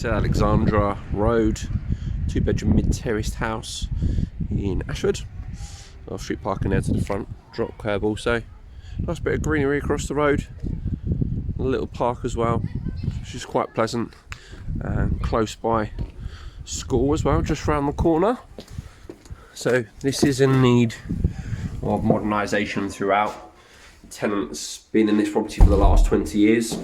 to Alexandra Road, 2-bedroom mid-terraced house in Ashford. Street parking there to the front, drop curb also. Nice bit of greenery across the road, a little park as well, which is quite pleasant, and close by school as well, just round the corner. So this is in need of modernisation throughout. Tenants been in this property for the last 20 years.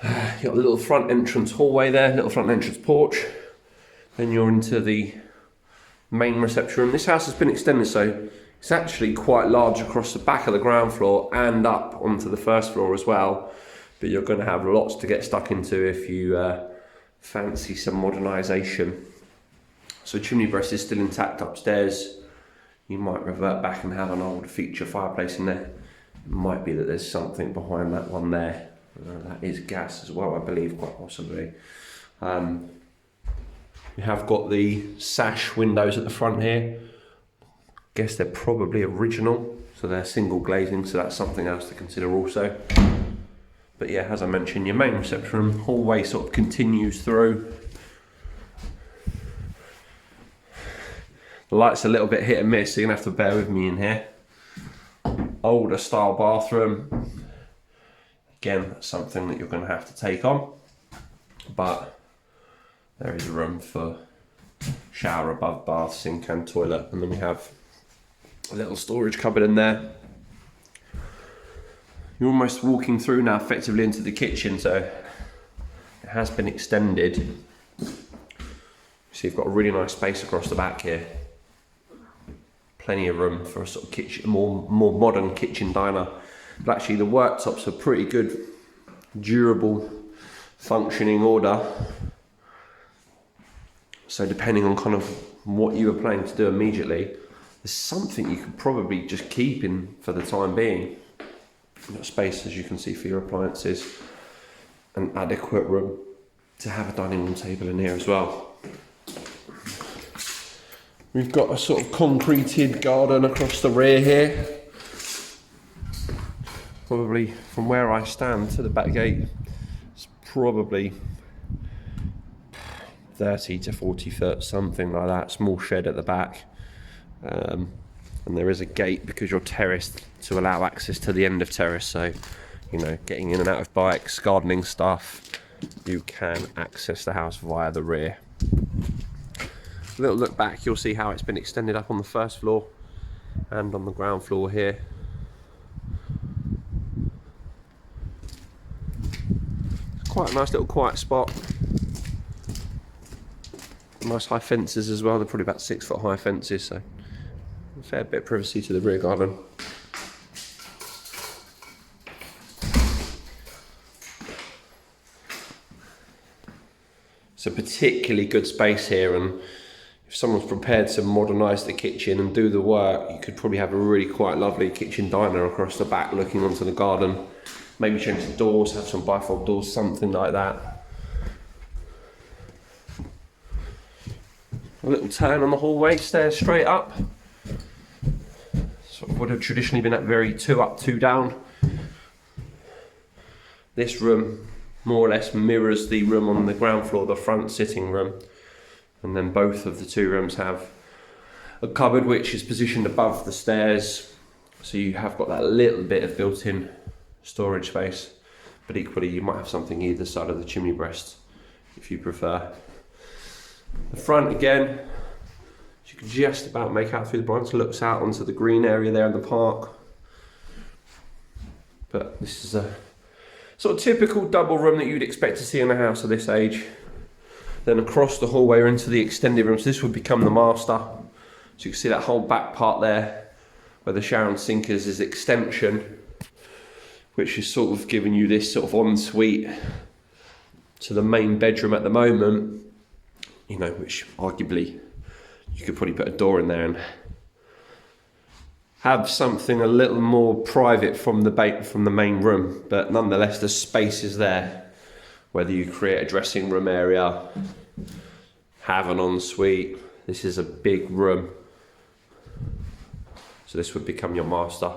You've got a little front entrance hallway there, little front entrance porch. Then you're into the main reception room. This house has been extended, so it's actually quite large across the back of the ground floor and up onto the first floor as well. But you're going to have lots to get stuck into if you fancy some modernisation. So chimney breast is still intact upstairs. You might revert back and have an old feature fireplace in there. It might be that there's something behind that one there. That is gas as well, I believe, quite possibly. You have got the sash windows at the front here. Guess they're probably original, so they're single glazing, so that's something else to consider also. But yeah, as I mentioned, your main reception room hallway sort of continues through. The light's a little bit hit and miss, so you're gonna have to bear with me in here. Older style bathroom. Again, that's something that you're gonna have to take on. But there is room for shower above bath, sink and toilet. And then we have a little storage cupboard in there. You're almost walking through now effectively into the kitchen, so it has been extended. So you've got a really nice space across the back here. Plenty of room for a sort of kitchen, more modern kitchen diner. But actually the worktops are pretty good, durable, functioning order. So depending on kind of what you were planning to do immediately, there's something you could probably just keep in for the time being. You've got space, as you can see, for your appliances, and adequate room to have a dining room table in here as well. We've got a sort of concreted garden across the rear here. Probably from where I stand to the back gate, it's probably 30 to 40 foot, something like that. Small shed at the back. And there is a gate because you're terraced to allow access to the end of terrace. So, you know, getting in and out of bikes, gardening stuff, you can access the house via the rear. A little look back, you'll see how it's been extended up on the first floor and on the ground floor here. It's quite a nice little quiet spot. Nice high fences as well, they're probably about 6 foot high fences, so a fair bit of privacy to the rear garden. It's a particularly good space here, and if someone's prepared to modernise the kitchen and do the work, you could probably have a really quite lovely kitchen diner across the back looking onto the garden. Maybe change the doors, have some bifold doors, something like that. A little turn on the hallway, stairs straight up. Sort of would have traditionally been that very 2 up, 2 down. This room more or less mirrors the room on the ground floor, the front sitting room. And then both of the 2 rooms have a cupboard which is positioned above the stairs. So you have got that little bit of built-in storage space. But equally you might have something either side of the chimney breast if you prefer. The front again, you can just about make out through the blinds, looks out onto the green area there in the park. But this is a sort of typical double room that you'd expect to see in a house of this age. Then across the hallway into the extended room, so this would become the master. So you can see that whole back part there, where the shower and sink is extension, which is sort of giving you this sort of ensuite to the main bedroom at the moment. You know, which arguably you could probably put a door in there and have something a little more private from the main room, but nonetheless the space is there. Whether you create a dressing room area, have an ensuite, this is a big room. So this would become your master.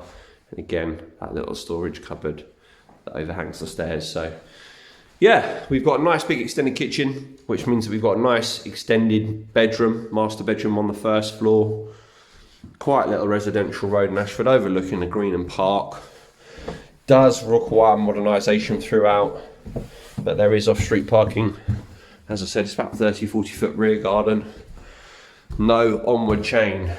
And again, that little storage cupboard that overhangs the stairs. So Yeah, we've got a nice big extended kitchen, which means that we've got a nice extended bedroom, master bedroom on the first floor. Quite little residential road in Ashford, overlooking the green and park. Does require modernisation throughout, but there is off-street parking. As I said, it's about 30-40 foot rear garden. No onward chain.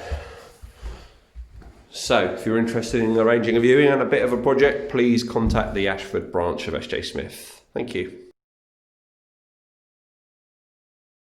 So if you're interested in arranging a viewing and a bit of a project, please contact the Ashford branch of SJ Smith. Thank you.